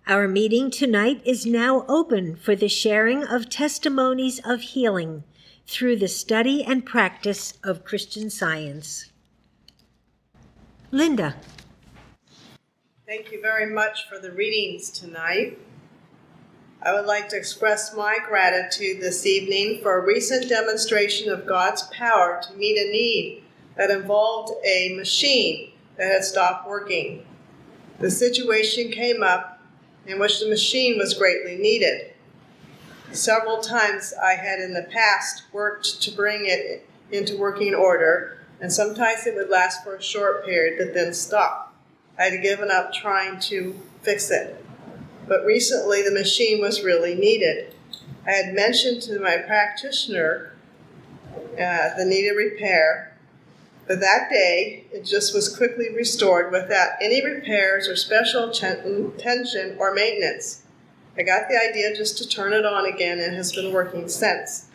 Our meeting tonight is now open for the sharing of testimonies of healing through the study and practice of Christian Science. Linda. Thank you very much for the readings tonight. I would like to express my gratitude this evening for a recent demonstration of God's power to meet a need that involved a machine that had stopped working. The situation came up in which the machine was greatly needed. Several times I had in the past worked to bring it into working order, and sometimes it would last for a short period but then stop. I had given up trying to fix it. But recently the machine was really needed. I had mentioned to my practitioner the needed repair, but that day it just was quickly restored without any repairs or special attention or maintenance. I got the idea just to turn it on again and has been working since.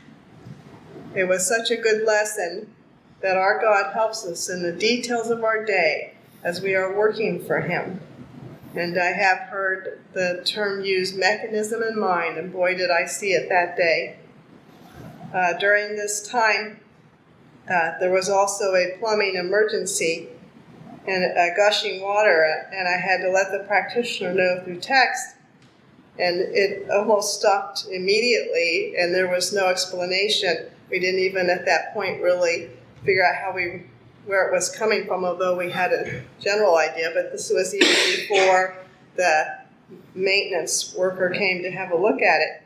It was such a good lesson that our God helps us in the details of our day as we are working for Him. And I have heard the term used, mechanism in mind, and boy did I see it that day. During this time, there was also a plumbing emergency and gushing water, and I had to let the practitioner know through text, and it almost stopped immediately, and there was no explanation. We didn't even at that point really figure out where it was coming from, although we had a general idea, but this was even before the maintenance worker came to have a look at it.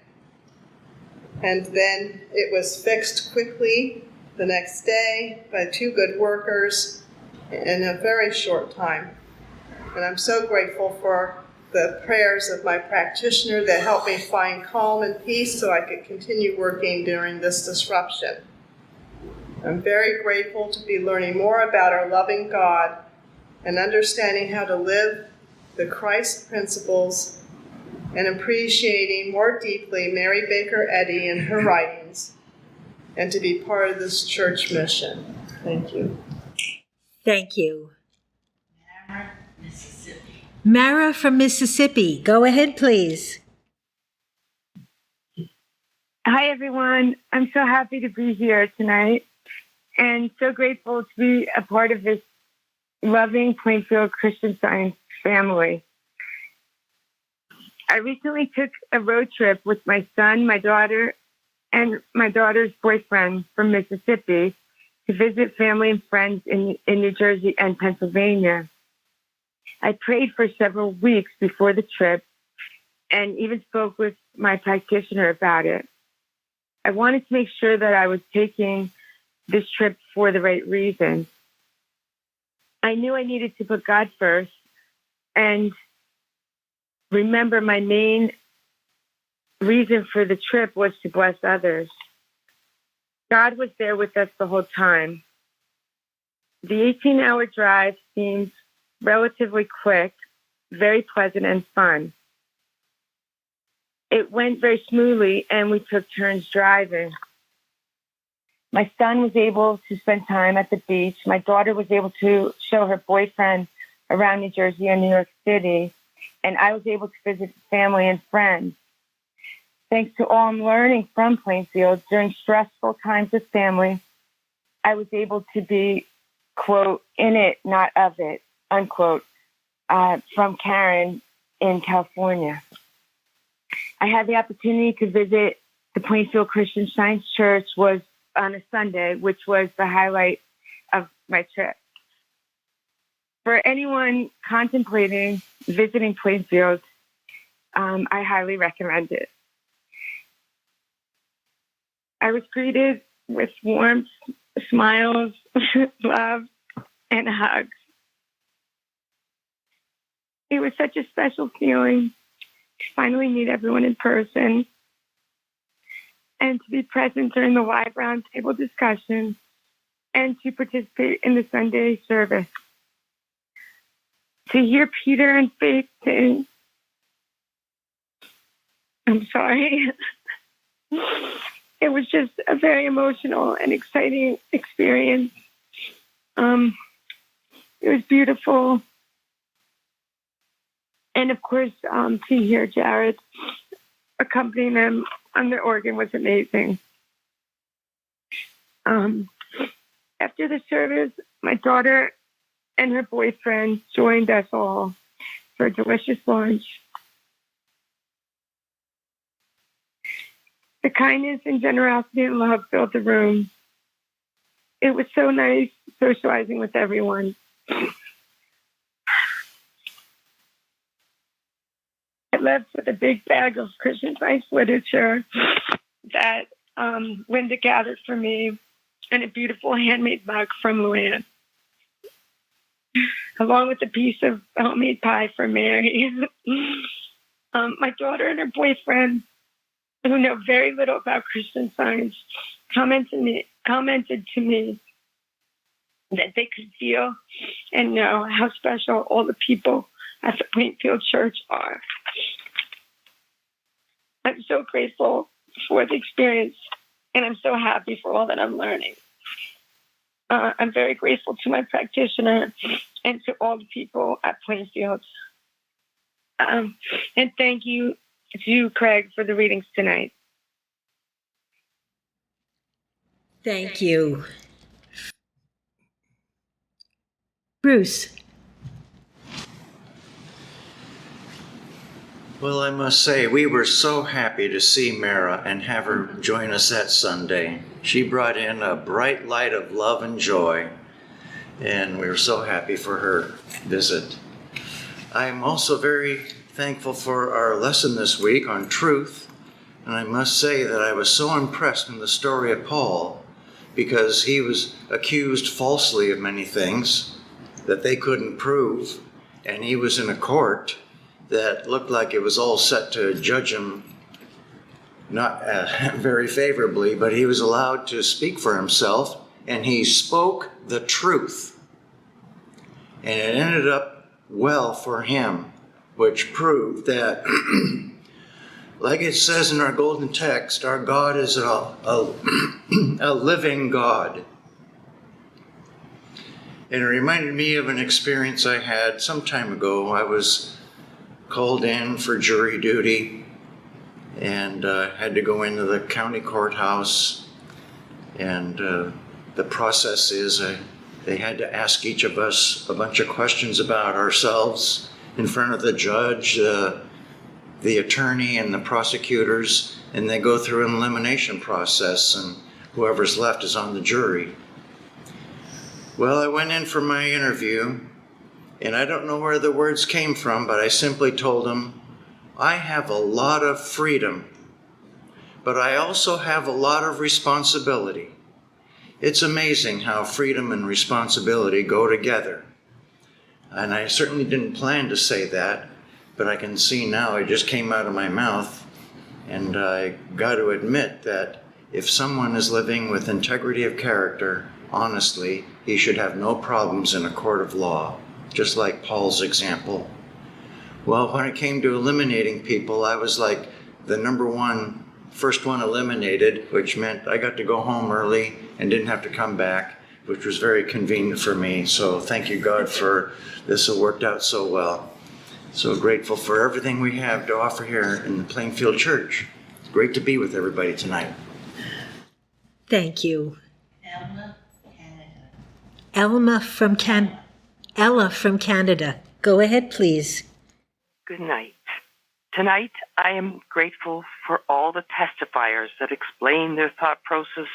And then it was fixed quickly the next day by two good workers in a very short time. And I'm so grateful for the prayers of my practitioner that helped me find calm and peace so I could continue working during this disruption. I'm very grateful to be learning more about our loving God and understanding how to live the Christ principles and appreciating more deeply Mary Baker Eddy and her writings and to be part of this church mission. Thank you. Thank you. Mara, Mississippi. Mara from Mississippi. Go ahead, please. Hi, everyone. I'm so happy to be here tonight and so grateful to be a part of this loving Plainfield Christian Science family. I recently took a road trip with my son, my daughter, and my daughter's boyfriend from Mississippi to visit family and friends in New Jersey and Pennsylvania. I prayed for several weeks before the trip and even spoke with my practitioner about it. I wanted to make sure that I was taking this trip for the right reason. I knew I needed to put God first and remember my main reason for the trip was to bless others. God was there with us the whole time. The 18-hour drive seemed relatively quick, very pleasant and fun. It went very smoothly and we took turns driving. My son was able to spend time at the beach. My daughter was able to show her boyfriend around New Jersey and New York City, and I was able to visit family and friends. Thanks to all I'm learning from Plainfield during stressful times with family, I was able to be, quote, in it, not of it, unquote, from Karen in California. I had the opportunity to visit the Plainfield Christian Science Church was on a Sunday, which was the highlight of my trip. For anyone contemplating visiting Plainfield, I highly recommend it. I was greeted with warmth, smiles, love, and hugs. It was such a special feeling to finally meet everyone in person and to be present during the live roundtable discussion and to participate in the Sunday service. To hear Peter and Faith sing, I'm sorry. It was just a very emotional and exciting experience. It was beautiful. And of course, to hear Jared accompanying them on the organ was amazing. After the service, my daughter and her boyfriend joined us all for a delicious lunch. The kindness and generosity and love filled the room. It was so nice socializing with everyone. I left with a big bag of Christian Science literature that Linda gathered for me and a beautiful handmade mug from Luann, along with a piece of homemade pie for Mary. My daughter and her boyfriend, who know very little about Christian Science, commented to me that they could feel and know how special all the people at the Plainfield Church are. I'm so grateful for the experience, and I'm so happy for all that I'm learning. I'm very grateful to my practitioner and to all the people at Plainfield. And thank you to Craig for the readings tonight. Thank you. Bruce. Well, I must say, we were so happy to see Mara and have her join us that Sunday. She brought in a bright light of love and joy, and we were so happy for her visit. I'm also very thankful for our lesson this week on truth, and I must say that I was so impressed in the story of Paul, because he was accused falsely of many things that they couldn't prove, and he was in a court that looked like it was all set to judge him not very favorably, but he was allowed to speak for himself, and he spoke the truth. And it ended up well for him, which proved that, like it says in our golden text, our God is a living God. And it reminded me of an experience I had some time ago. I was called in for jury duty and had to go into the county courthouse. And the process is they had to ask each of us a bunch of questions about ourselves in front of the judge, the attorney, and the prosecutors, and they go through an elimination process, and whoever's left is on the jury. Well, I went in for my interview, and I don't know where the words came from, but I simply told them, I have a lot of freedom, but I also have a lot of responsibility. It's amazing how freedom and responsibility go together. And I certainly didn't plan to say that, but I can see now it just came out of my mouth. And I got to admit that if someone is living with integrity of character, honestly, he should have no problems in a court of law, just like Paul's example. Well, when it came to eliminating people, I was like the first one eliminated, which meant I got to go home early and didn't have to come back, which was very convenient for me. So thank you, God, for this. It worked out so well. So grateful for everything we have to offer here in the Plainfield Church. It's great to be with everybody tonight. Thank you. Elma, Canada. Ella from Canada. Go ahead, please. Good night. Tonight, I am grateful for all the testifiers that explained their thought process,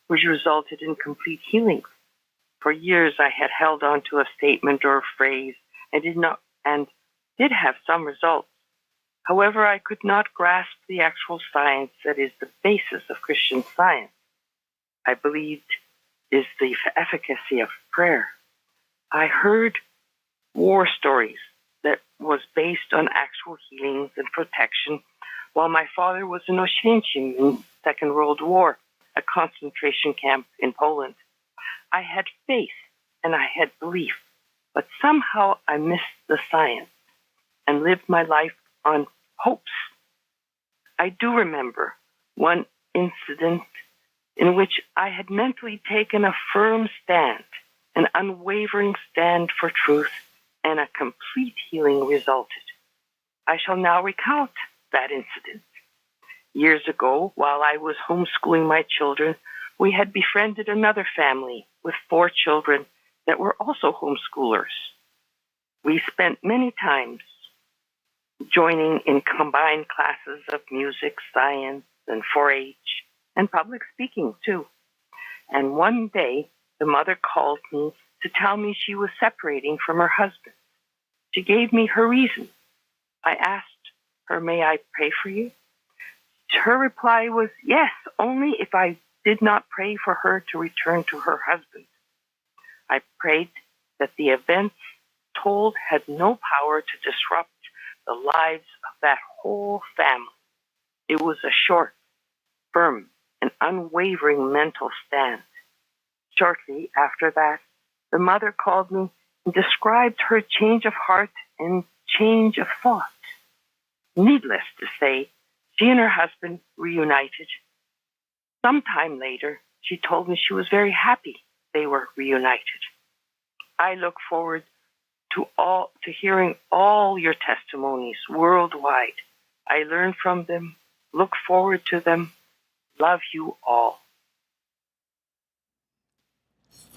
which resulted in complete healing. For years, I had held on to a statement or a phrase and did have some results. However, I could not grasp the actual science that is the basis of Christian Science. I believed is the efficacy of prayer. I heard war stories that was based on actual healings and protection, while my father was in Oświęcim in the Second World War, a concentration camp in Poland. I had faith and I had belief, but somehow I missed the science and lived my life on hopes. I do remember one incident in which I had mentally taken a firm stand, an unwavering stand for truth, and a complete healing resulted. I shall now recount that incident. Years ago, while I was homeschooling my children, we had befriended another family with 4 children that were also homeschoolers. We spent many times joining in combined classes of music, science, and 4-H, and public speaking too. And one day, the mother called me to tell me she was separating from her husband. She gave me her reason. I asked her, "May I pray for you?" Her reply was, "Yes, only if I did not pray for her to return to her husband." I prayed that the events told had no power to disrupt the lives of that whole family. It was a short, firm, and unwavering mental stand. Shortly after that, the mother called me and described her change of heart and change of thought. Needless to say, she and her husband reunited. Sometime later, she told me she was very happy they were reunited. I look forward to hearing all your testimonies worldwide. I learn from them, look forward to them, love you all.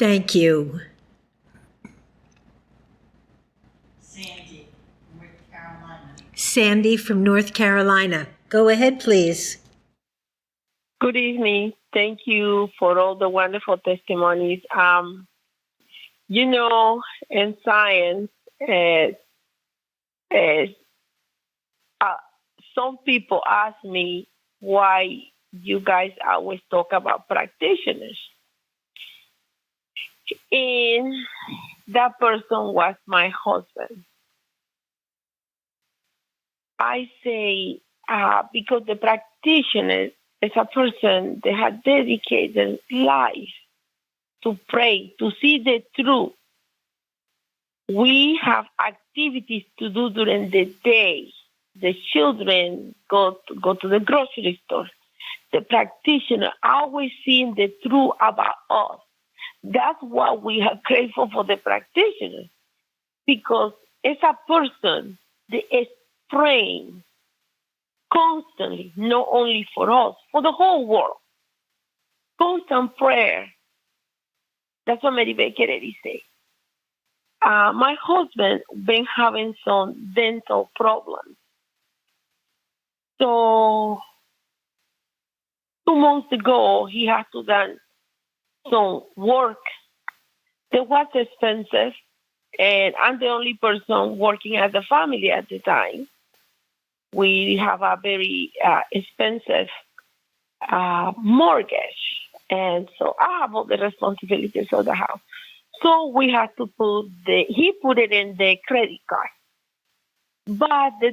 Thank you. Sandy from North Carolina. Go ahead, please. Good evening. Thank you for all the wonderful testimonies. In science, some people ask me why you guys always talk about practitioners. And that person was my husband. I say, because the practitioner is a person that has dedicated life to pray, to see the truth. We have activities to do during the day. The children go to the grocery store. The practitioner always seeing the truth about us. That's why we are grateful for the practitioner, because it's a person that is praying constantly, not only for us, for the whole world. Constant prayer. That's what Mary Baker Eddy said. My husband been having some dental problems. So 2 months ago, he had to do some work that was expensive, and I'm the only person working at the family at the time. We have a very expensive mortgage, and so I have all the responsibilities of the house. So we had to he put it in the credit card. But the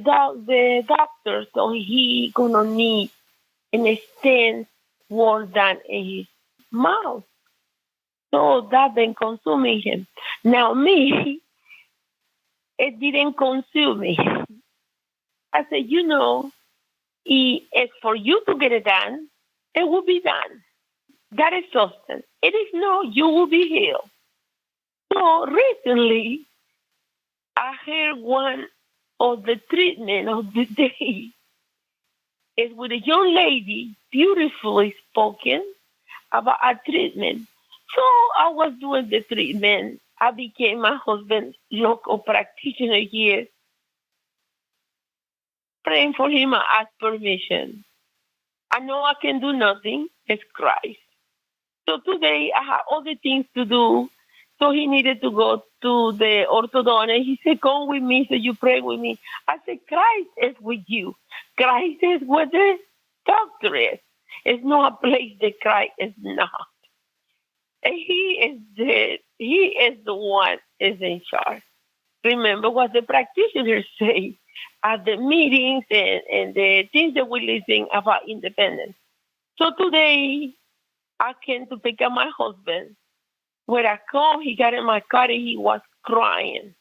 doctor told he gonna need an extent more than in his mouth. So that been consuming him. Now me, it didn't consume me. I said, it's for you to get it done, it will be done. That is substance. It is no, you will be healed. So recently, I heard one of the treatment of the day is with a young lady, beautifully spoken, about a treatment. So I was doing the treatment. I became my husband's local practitioner here, praying for him. I asked permission. I know I can do nothing. It's Christ. So today I have all the things to do. So he needed to go to the orthodontist. He said, "Come with me so you pray with me." I said, "Christ is with you. Christ is where the doctor is. It's not a place that Christ is not. And he is the one is in charge." Remember what the practitioners say at the meetings and the things that we listen about independence. So today I came to pick up my husband. When I come, he got in my car and he was crying.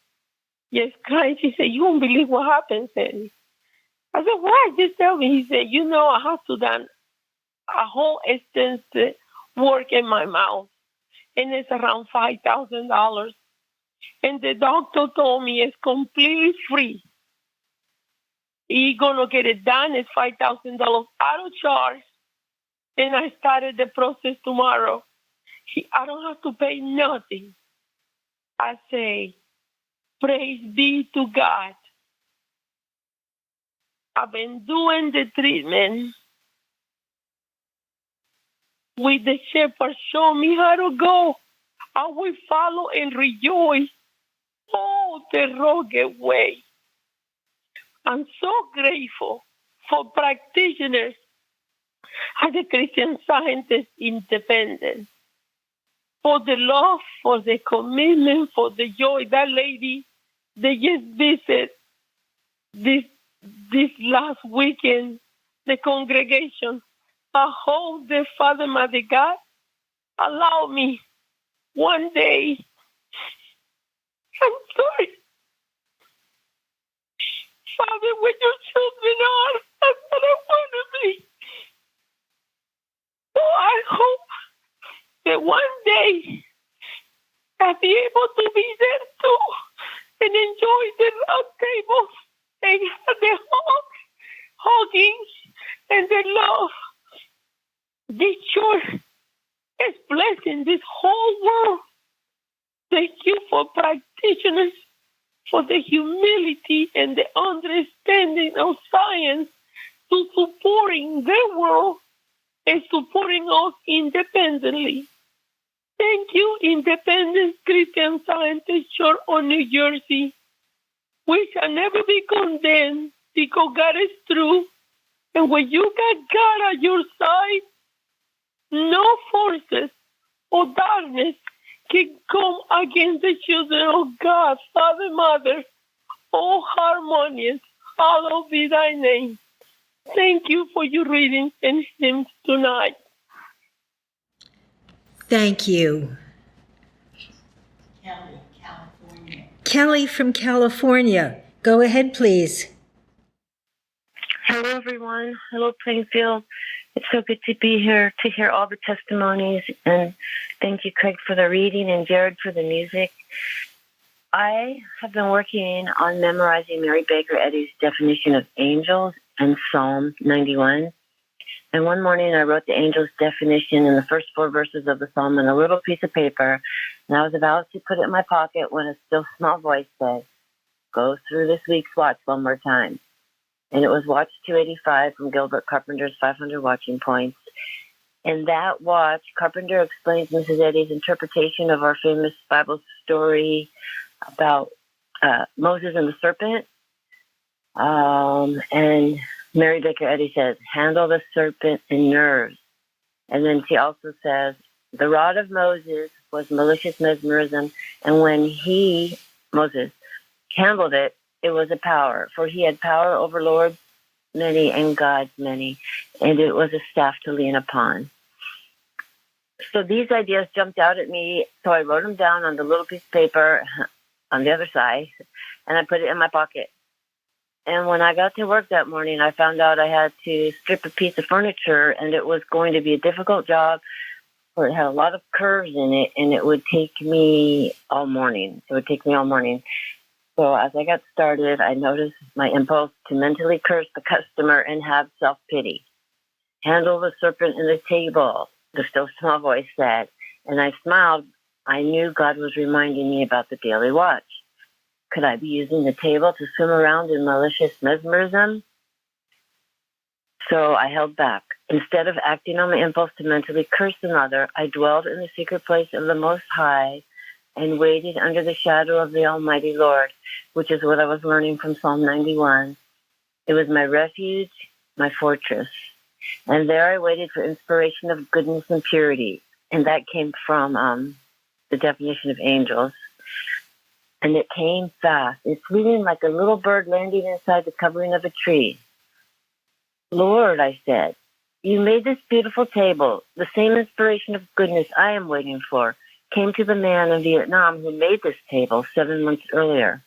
Yes, crying. He said, "You won't believe what happened," Sandy. I said, "What? Just tell me." He said, "I have to done a whole extensive work in my mouth, and it's around $5,000. And the doctor told me it's completely free. He's gonna get it done. It's $5,000 out of charge, and I started the process tomorrow. I don't have to pay nothing. I say, praise be to God. I've been doing the treatment with the shepherd. Show me how to go. I will follow and rejoice all the rugged way. I'm so grateful for practitioners at the Christian Scientist Independent, for the love, for the commitment, for the joy. That lady, they just visit this last weekend, the congregation. I hope the Father, Mother God, allow me one day. I'm sorry. Father, when your children are, that's what I want to be. So I hope that one day I'll be able to be there too and enjoy the love table and have the hugging and the love. This church is blessing this whole world. Thank you for practitioners, for the humility and the understanding of science to supporting their world and supporting us independently. Thank you, Independent Christian Scientist Church of New Jersey. We shall never be condemned because God is true. And when you got God at your side, no forces or darkness can come against the children of God, Father, Mother, all harmonious. Hallowed be thy name. Thank you for your readings and hymns tonight. Thank you. Kelly from California. Go ahead, please. Hello, everyone. Hello, Plainfield. It's so good to be here to hear all the testimonies. And thank you, Craig, for the reading and Jared for the music. I have been working on memorizing Mary Baker Eddy's definition of angels and Psalm 91. And one morning I wrote the angel's definition in the first 4 verses of the psalm on a little piece of paper. And I was about to put it in my pocket when a still small voice said, "Go through this week's watch one more time." And it was Watch 285 from Gilbert Carpenter's 500 Watching Points. In that watch, Carpenter explains Mrs. Eddy's interpretation of our famous Bible story about Moses and the serpent. And Mary Baker Eddy says, "Handle the serpent and nerves." And then she also says, "The rod of Moses was malicious mesmerism, and when Moses, handled it, it was a power, for he had power over lords many and gods many, and it was a staff to lean upon." So these ideas jumped out at me, so I wrote them down on the little piece of paper on the other side, and I put it in my pocket. And when I got to work that morning, I found out I had to strip a piece of furniture, and it was going to be a difficult job, for it had a lot of curves in it, and it would take me all morning. So as I got started, I noticed my impulse to mentally curse the customer and have self-pity. "Handle the serpent in the table," the still small voice said. And I smiled. I knew God was reminding me about the daily watch. Could I be using the table to swim around in malicious mesmerism? So I held back. Instead of acting on my impulse to mentally curse another, I dwelled in the secret place of the Most High and waited under the shadow of the Almighty Lord, which is what I was learning from Psalm 91. It was my refuge, my fortress. And there I waited for inspiration of goodness and purity. And that came from the definition of angels. And it came fast. It's fleeting like a little bird landing inside the covering of a tree. "Lord," I said, "you made this beautiful table. The same inspiration of goodness I am waiting for came to the man in Vietnam who made this table 7 months earlier.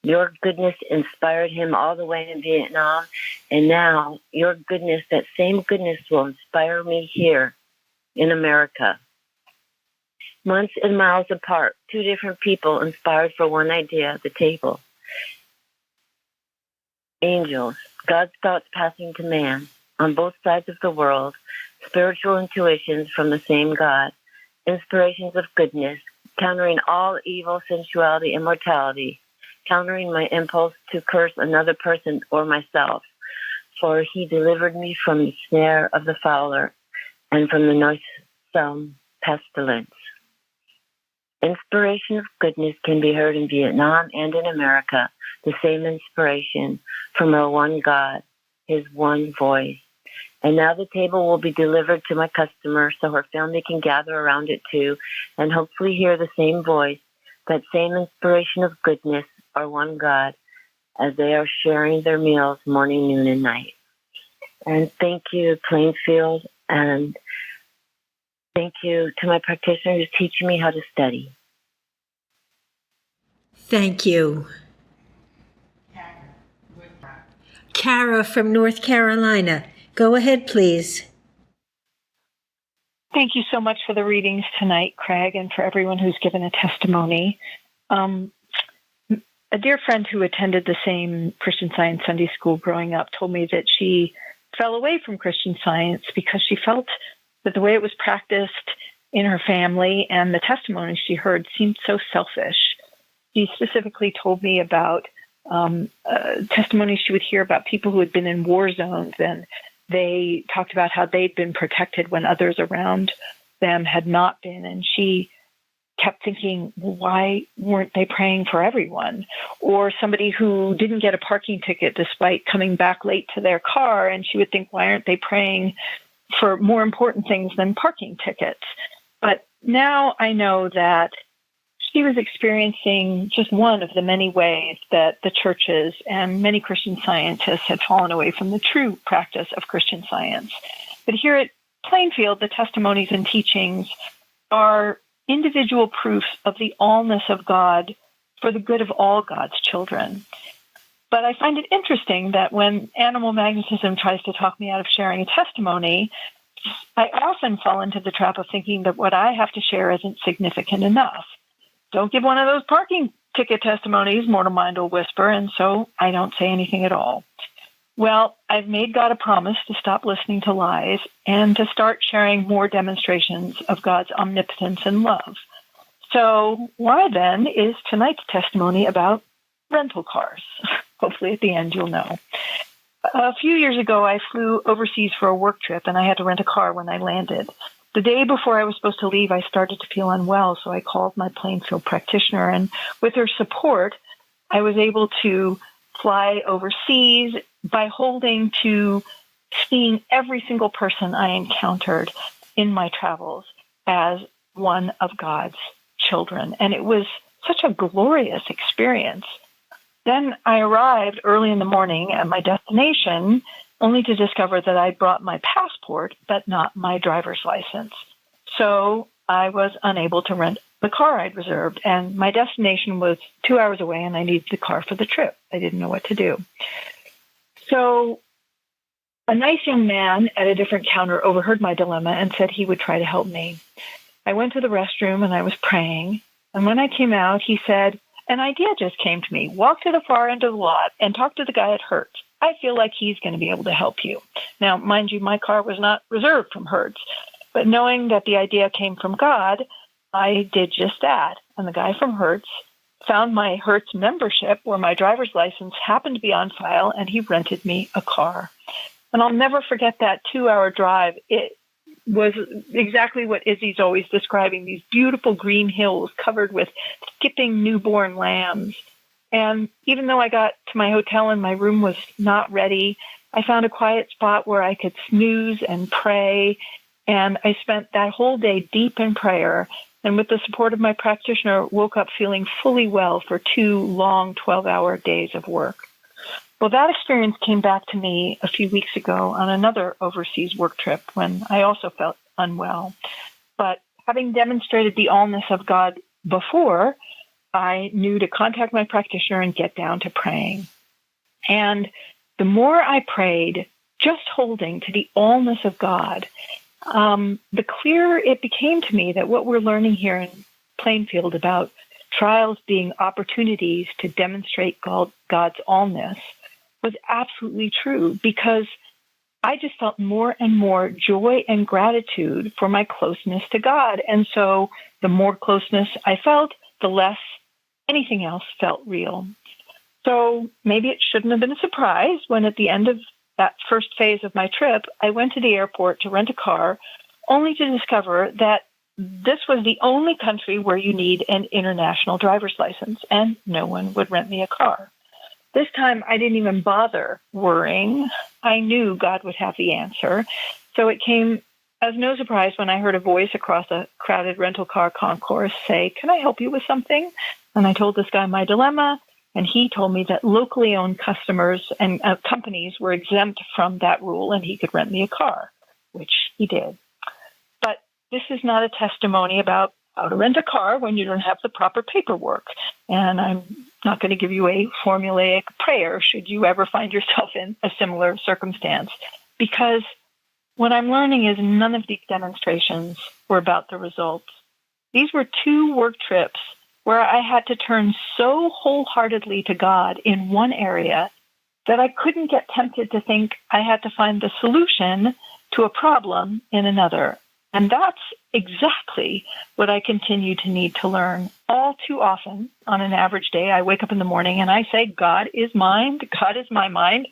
Your goodness inspired him all the way in Vietnam, and now your goodness, that same goodness, will inspire me here in America." Months and miles apart, 2 different people inspired for one idea, the table. angels, God's thoughts passing to man, on both sides of the world, spiritual intuitions from the same God, inspirations of goodness, countering all evil, sensuality, and mortality, countering my impulse to curse another person or myself, for he delivered me from the snare of the fowler and from the noisome pestilence. Inspiration of goodness can be heard in Vietnam and in America, the same inspiration from our one God, his one voice. And now the table will be delivered to my customer so her family can gather around it too and hopefully hear the same voice, that same inspiration of goodness, our one God, as they are sharing their meals morning, noon, and night. And thank you, Plainfield, and thank you to my practitioner who's teaching me how to study. Thank you. Kara from North Carolina. Go ahead, please. Thank you so much for the readings tonight, Craig, and for everyone who's given a testimony. A dear friend who attended the same Christian Science Sunday school growing up told me that she fell away from Christian Science because she felt that the way it was practiced in her family and the testimonies she heard seemed so selfish. She specifically told me about testimonies she would hear about people who had been in war zones, and they talked about how they'd been protected when others around them had not been. And she kept thinking, well, why weren't they praying for everyone? Or somebody who didn't get a parking ticket despite coming back late to their car, and she would think, why aren't they praying for more important things than parking tickets? But now I know that she was experiencing just one of the many ways that the churches and many Christian scientists had fallen away from the true practice of Christian Science. But here at Plainfield, the testimonies and teachings are individual proofs of the allness of God for the good of all God's children. But I find it interesting that when animal magnetism tries to talk me out of sharing a testimony, I often fall into the trap of thinking that what I have to share isn't significant enough. Don't give one of those parking ticket testimonies, mortal mind will whisper, and so I don't say anything at all. Well, I've made God a promise to stop listening to lies and to start sharing more demonstrations of God's omnipotence and love. So why then is tonight's testimony about rental cars? Hopefully at the end you'll know. A few years ago, I flew overseas for a work trip, and I had to rent a car when I landed. The day before I was supposed to leave, I started to feel unwell, so I called my Plainfield practitioner, and with her support, I was able to fly overseas by holding to seeing every single person I encountered in my travels as one of God's children. And it was such a glorious experience. Then I arrived early in the morning at my destination, only to discover that I'd brought my passport, but not my driver's license. So I was unable to rent the car I'd reserved, and my destination was 2 hours away, and I needed the car for the trip. I didn't know what to do. So a nice young man at a different counter overheard my dilemma and said he would try to help me. I went to the restroom, and I was praying, and when I came out, he said, an idea just came to me. Walk to the far end of the lot and talk to the guy at Hertz. I feel like he's going to be able to help you. Now, mind you, my car was not reserved from Hertz, but knowing that the idea came from God, I did just that. And the guy from Hertz found my Hertz membership where my driver's license happened to be on file, and he rented me a car. And I'll never forget that 2-hour drive. It was exactly what Izzy's always describing, these beautiful green hills covered with skipping newborn lambs. And even though I got to my hotel and my room was not ready, I found a quiet spot where I could snooze and pray. And I spent that whole day deep in prayer. And with the support of my practitioner, woke up feeling fully well for 2 long 12-hour days of work. Well, that experience came back to me a few weeks ago on another overseas work trip when I also felt unwell. But having demonstrated the allness of God before, I knew to contact my practitioner and get down to praying. And the more I prayed, just holding to the allness of God, the clearer it became to me that what we're learning here in Plainfield about trials being opportunities to demonstrate God's allness was absolutely true, because I just felt more and more joy and gratitude for my closeness to God. And so the more closeness I felt, the less anything else felt real. So maybe it shouldn't have been a surprise when at the end of that first phase of my trip, I went to the airport to rent a car, only to discover that this was the only country where you need an international driver's license, and no one would rent me a car. This time, I didn't even bother worrying. I knew God would have the answer. So it came as no surprise when I heard a voice across a crowded rental car concourse say, "Can I help you with something?" And I told this guy my dilemma, and he told me that locally owned customers and companies were exempt from that rule, and he could rent me a car, which he did. But this is not a testimony about how to rent a car when you don't have the proper paperwork. And I'm not going to give you a formulaic prayer should you ever find yourself in a similar circumstance, because what I'm learning is none of these demonstrations were about the results. These were 2 work trips where I had to turn so wholeheartedly to God in one area that I couldn't get tempted to think I had to find the solution to a problem in another. And that's exactly what I continue to need to learn. All too often, on an average day, I wake up in the morning and I say, God is mind, God is my mind.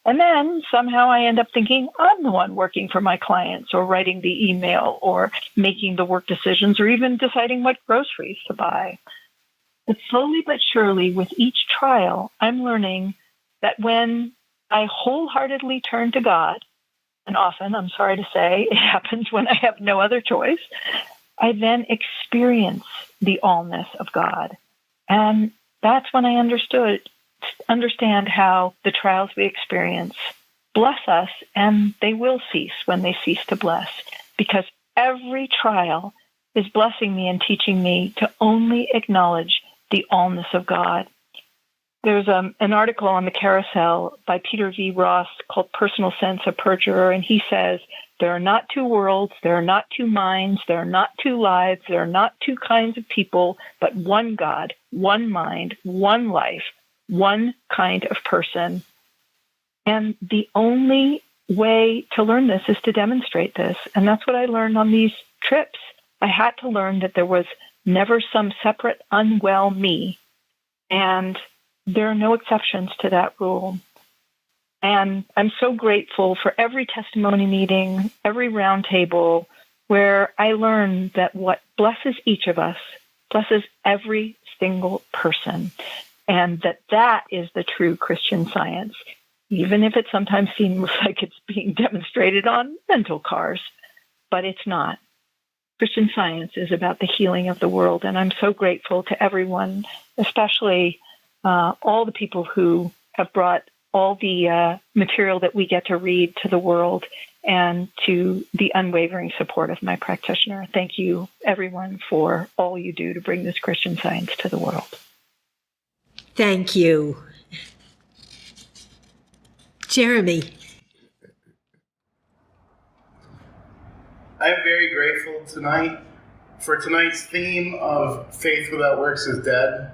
And then somehow I end up thinking I'm the one working for my clients, or writing the email, or making the work decisions, or even deciding what groceries to buy. But slowly but surely, with each trial, I'm learning that when I wholeheartedly turn to God, and often, I'm sorry to say, it happens when I have no other choice, I then experience the allness of God. And that's when I understand how the trials we experience bless us, and they will cease when they cease to bless, because every trial is blessing me and teaching me to only acknowledge the allness of God. There's an article on the carousel by Peter V. Ross called Personal Sense of Perjurer, and he says, there are not 2 worlds, there are not 2 minds, there are not 2 lives, there are not 2 kinds of people, but one God, one mind, one life, one kind of person. And the only way to learn this is to demonstrate this. And that's what I learned on these trips. I had to learn that there was never some separate, unwell me. And there are no exceptions to that rule. And I'm so grateful for every testimony meeting, every roundtable, where I learn that what blesses each of us blesses every single person, and that is the true Christian Science, even if it sometimes seems like it's being demonstrated on rental cars. But it's not. Christian Science is about the healing of the world, and I'm so grateful to everyone, especially all the people who have brought all the material that we get to read to the world, and to the unwavering support of my practitioner. Thank you, everyone, for all you do to bring this Christian Science to the world. Thank you. Jeremy. I'm very grateful tonight for tonight's theme of faith without works is dead,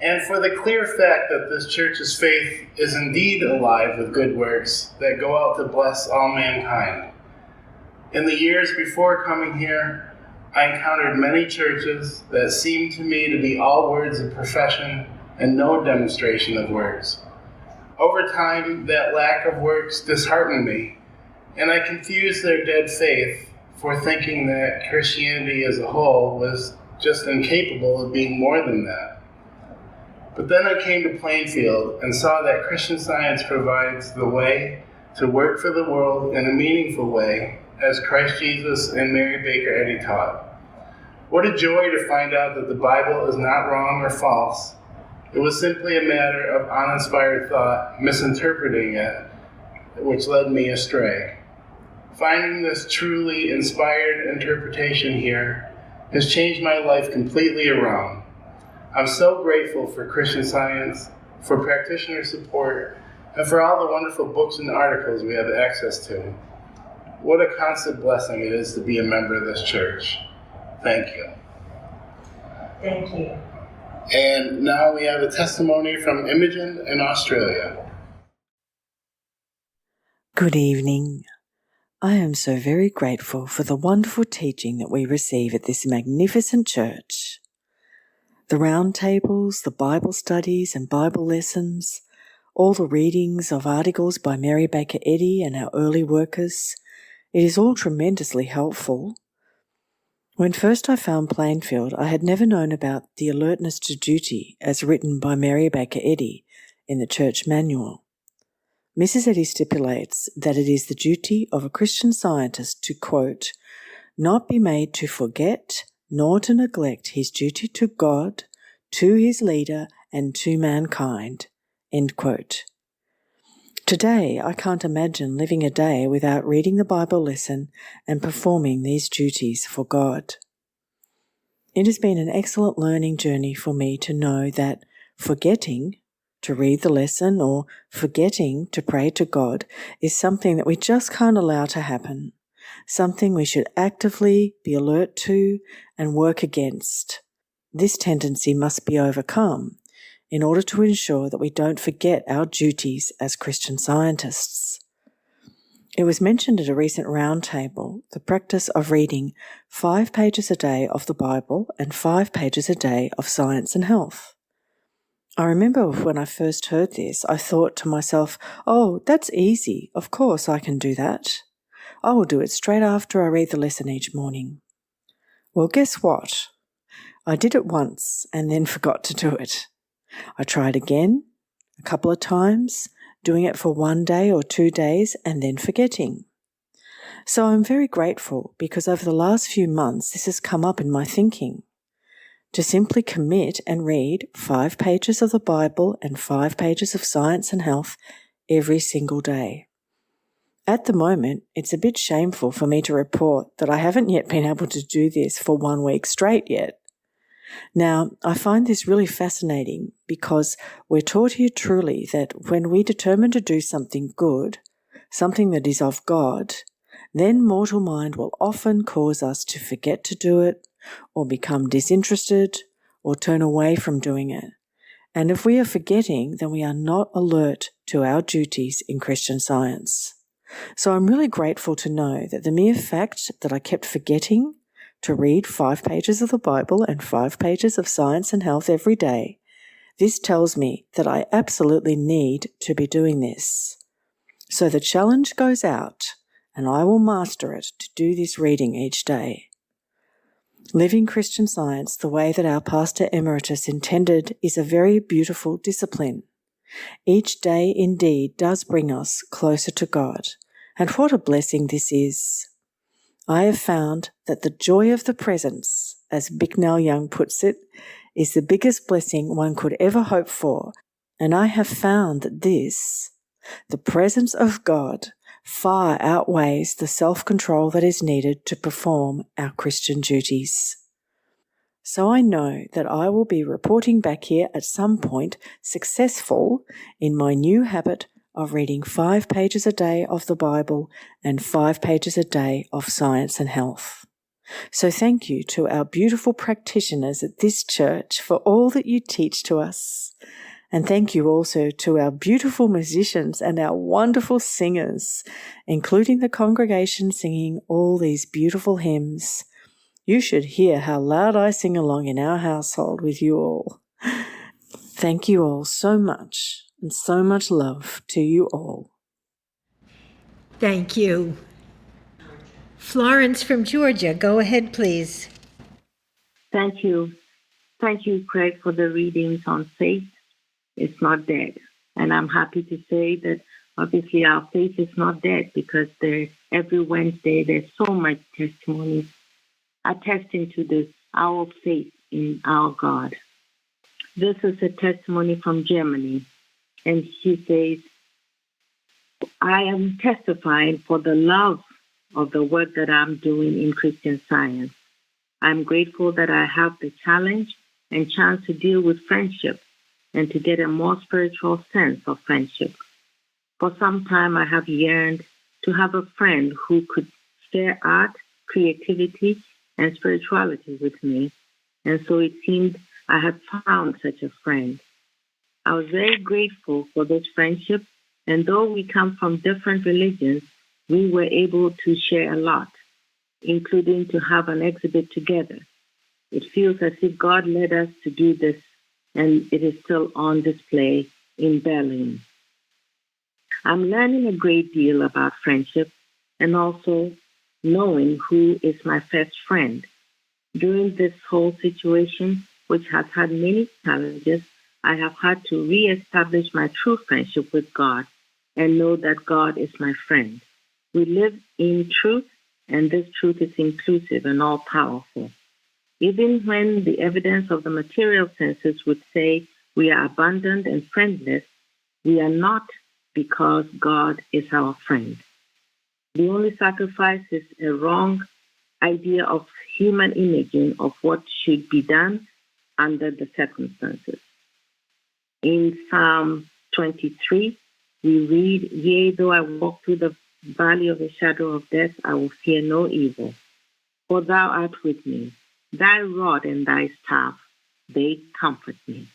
and for the clear fact that this church's faith is indeed alive with good works that go out to bless all mankind. In the years before coming here, I encountered many churches that seemed to me to be all words of profession and no demonstration of works. Over time, that lack of works disheartened me, and I confused their dead faith for thinking that Christianity as a whole was just incapable of being more than that. But then I came to Plainfield and saw that Christian Science provides the way to work for the world in a meaningful way, as Christ Jesus and Mary Baker Eddy taught. What a joy to find out that the Bible is not wrong or false. It was simply a matter of uninspired thought, misinterpreting it, which led me astray. Finding this truly inspired interpretation here has changed my life completely around. I'm so grateful for Christian Science, for practitioner support, and for all the wonderful books and articles we have access to. What a constant blessing it is to be a member of this church. Thank you. Thank you. And now we have a testimony from Imogen in Australia. Good evening. I am so very grateful for the wonderful teaching that we receive at this magnificent church. The round tables, the Bible studies and Bible lessons, all the readings of articles by Mary Baker Eddy and our early workers, it is all tremendously helpful. When first I found Plainfield, I had never known about the alertness to duty as written by Mary Baker Eddy in the church manual. Mrs. Eddy stipulates that it is the duty of a Christian Scientist to, quote, not be made to forget nor to neglect his duty to God, to his leader, and to mankind, end quote. Today, I can't imagine living a day without reading the Bible lesson and performing these duties for God. It has been an excellent learning journey for me to know that forgetting to read the lesson or forgetting to pray to God is something that we just can't allow to happen, something we should actively be alert to and work against. This tendency must be overcome in order to ensure that we don't forget our duties as Christian Scientists. It was mentioned at a recent roundtable, the practice of reading 5 pages a day of the Bible and 5 pages a day of Science and Health. I remember when I first heard this, I thought to myself, oh, that's easy. Of course I can do that. I will do it straight after I read the lesson each morning. Well, guess what? I did it once and then forgot to do it. I tried again, a couple of times, doing it for 1 day or 2 days and then forgetting. So I'm very grateful because over the last few months this has come up in my thinking. To simply commit and read 5 pages of the Bible and 5 pages of Science and Health every single day. At the moment, it's a bit shameful for me to report that I haven't yet been able to do this for 1 week straight yet. Now, I find this really fascinating because we're taught here truly that when we determine to do something good, something that is of God, then mortal mind will often cause us to forget to do it, or become disinterested, or turn away from doing it. And if we are forgetting, then we are not alert to our duties in Christian Science. So I'm really grateful to know that the mere fact that I kept forgetting to read 5 pages of the Bible and 5 pages of Science and Health every day, this tells me that I absolutely need to be doing this. So the challenge goes out, and I will master it to do this reading each day. Living Christian Science the way that our Pastor Emeritus intended is a very beautiful discipline. Each day indeed does bring us closer to God, and what a blessing this is. I have found that the joy of the presence, as Bicknell Young puts it, is the biggest blessing one could ever hope for, and I have found that this, the presence of God, far outweighs the self-control that is needed to perform our Christian duties. So I know that I will be reporting back here at some point successful in my new habit of reading 5 pages a day of the Bible and 5 pages a day of Science and Health. So thank you to our beautiful practitioners at this church for all that you teach to us. And thank you also to our beautiful musicians and our wonderful singers, including the congregation singing all these beautiful hymns. You should hear how loud I sing along in our household with you all. Thank you all so much, and so much love to you all. Thank you. Florence from Georgia, go ahead, please. Thank you. Thank you, Craig, for the readings on faith. It's not dead. And I'm happy to say that obviously our faith is not dead because every Wednesday there's so much testimonies attesting to our faith in our God. This is a testimony from Germany. And she says, I am testifying for the love of the work that I'm doing in Christian Science. I'm grateful that I have the challenge and chance to deal with friendship and to get a more spiritual sense of friendship. For some time, I have yearned to have a friend who could share art, creativity, and spirituality with me. And so it seemed I had found such a friend. I was very grateful for this friendship And though we come from different religions, we were able to share a lot, including to have an exhibit together. It feels as if God led us to do this, and it is still on display in Berlin. I'm learning a great deal about friendship and also knowing who is my first friend. During this whole situation, which has had many challenges, I have had to reestablish my true friendship with God and know that God is my friend. We live in truth, and this truth is inclusive and all-powerful. Even when the evidence of the material senses would say we are abundant and friendless, we are not, because God is our friend. The only sacrifice is a wrong idea of human imaging of what should be done under the circumstances. In Psalm 23, we read, "Yea, though I walk through the valley of the shadow of death, I will fear no evil. For thou art with me. Thy rod and thy staff, they comfort me."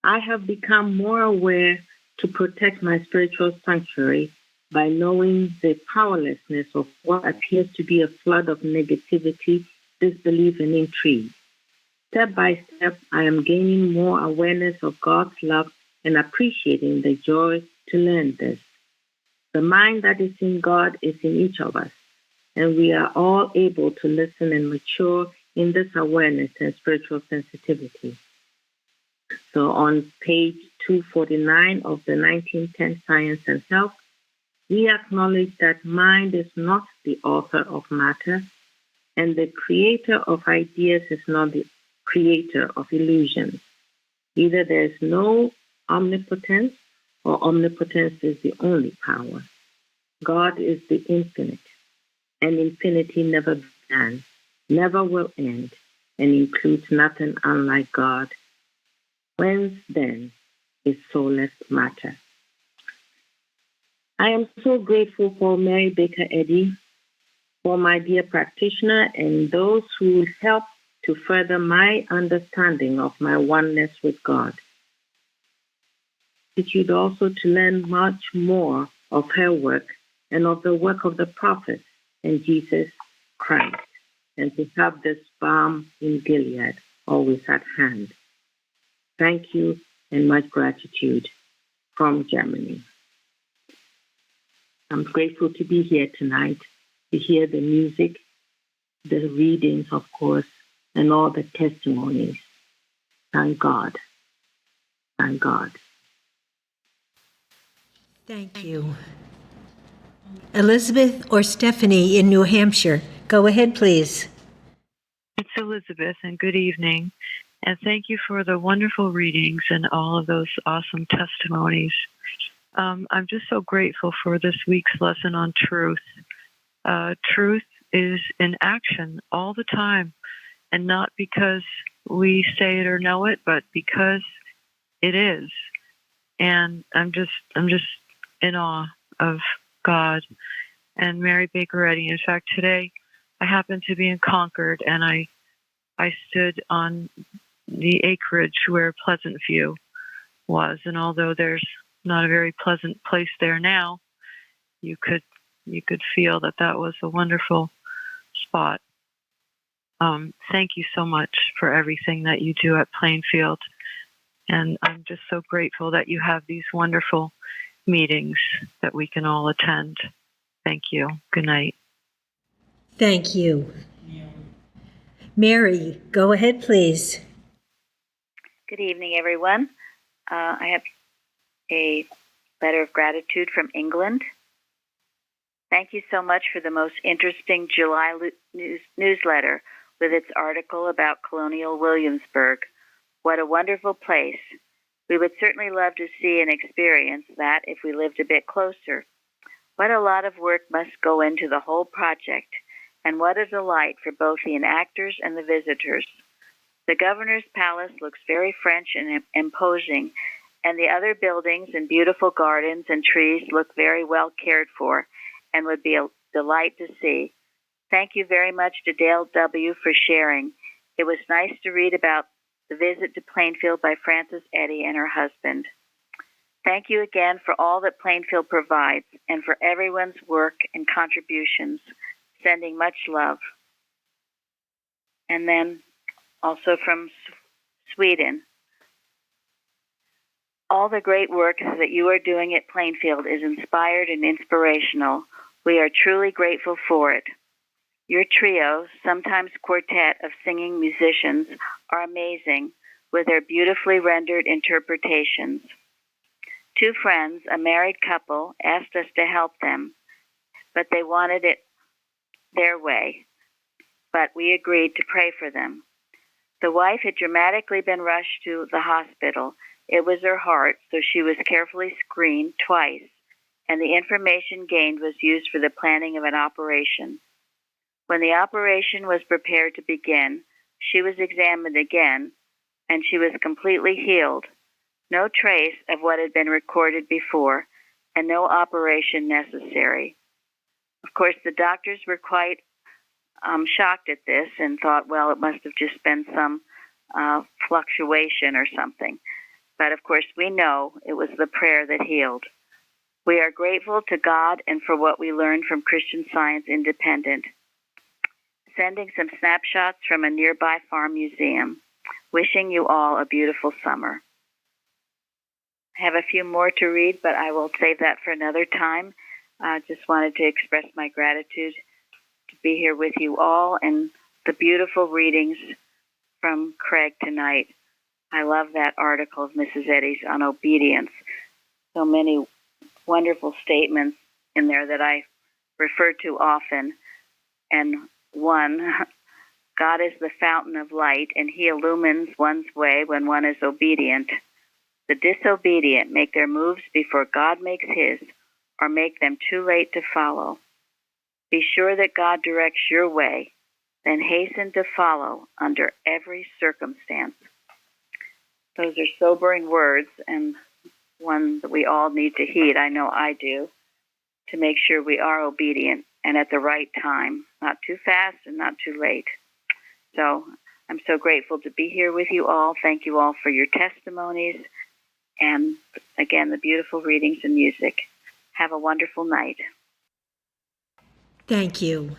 I have become more aware to protect my spiritual sanctuary by knowing the powerlessness of what appears to be a flood of negativity, disbelief, and intrigue. Step by step, I am gaining more awareness of God's love and appreciating the joy to learn this. The mind that is in God is in each of us, and we are all able to listen and mature in this awareness and spiritual sensitivity. So on page 249 of the 1910 Science and Health, we acknowledge that mind is not the author of matter, and the creator of ideas is not the creator of illusions. Either there is no omnipotence, or omnipotence is the only power. God is the infinite, and infinity never began, never will end, and includes nothing unlike God. Whence then is soulless matter? I am so grateful for Mary Baker Eddy, for my dear practitioner, and those who help to further my understanding of my oneness with God. It should also to learn much more of her work and of the work of the prophets and Jesus Christ, and to have this balm in Gilead always at hand. Thank you and much gratitude from Germany. I'm grateful to be here tonight, to hear the music, the readings, of course, and all the testimonies. Thank God. Thank God. Thank you. Elizabeth or Stephanie in New Hampshire. Go ahead, please. It's Elizabeth, and good evening. And thank you for the wonderful readings and all of those awesome testimonies. I'm just so grateful for this week's lesson on truth. Truth is in action all the time, and not because we say it or know it, but because it is. And I'm just in awe of God and Mary Baker Eddy. In fact, today I happened to be in Concord, and I stood on the acreage where Pleasant View was, and although there's not a very pleasant place there now, you could feel that was a wonderful spot. Thank you so much for everything that you do at Plainfield, and I'm just so grateful that you have these wonderful meetings that we can all attend. Thank you. Good night. Thank you. Mary, go ahead, please. Good evening, everyone. I have a letter of gratitude from England. Thank you so much for the most interesting July newsletter with its article about Colonial Williamsburg. What a wonderful place. We would certainly love to see and experience that if we lived a bit closer. What a lot of work must go into the whole project, and what a delight for both the enactors and the visitors. The governor's palace looks very French and imposing, and the other buildings and beautiful gardens and trees look very well cared for and would be a delight to see. Thank you very much to Dale W. for sharing. It was nice to read about the visit to Plainfield by Frances Eddy and her husband. Thank you again for all that Plainfield provides and for everyone's work and contributions. Sending much love. And then also from Sweden. All the great work that you are doing at Plainfield is inspired and inspirational. We are truly grateful for it. Your trio, sometimes quartet of singing musicians, are amazing with their beautifully rendered interpretations. Two friends, a married couple, asked us to help them, but they wanted it their way. But we agreed to pray for them. The wife had dramatically been rushed to the hospital. It was her heart, so she was carefully screened twice, and the information gained was used for the planning of an operation. When the operation was prepared to begin, she was examined again, and she was completely healed. No trace of what had been recorded before, and no operation necessary. Of course, the doctors were quite shocked at this and thought, well, it must have just been some fluctuation or something. But of course, we know it was the prayer that healed. We are grateful to God and for what we learned from Christian Science Independent. Sending some snapshots from a nearby farm museum. Wishing you all a beautiful summer. I have a few more to read, but I will save that for another time. Just wanted to express my gratitude to be here with you all and the beautiful readings from Craig tonight. I love that article of Mrs. Eddy's on obedience. So many wonderful statements in there that I refer to often. And one, God is the fountain of light, and he illumines one's way when one is obedient. The disobedient make their moves before God makes his, or make them too late to follow. Be sure that God directs your way, then hasten to follow under every circumstance. Those are sobering words, and one that we all need to heed. I know I do, to make sure we are obedient and at the right time, not too fast and not too late. So I'm so grateful to be here with you all. Thank you all for your testimonies and, again, the beautiful readings and music. Have a wonderful night. Thank you.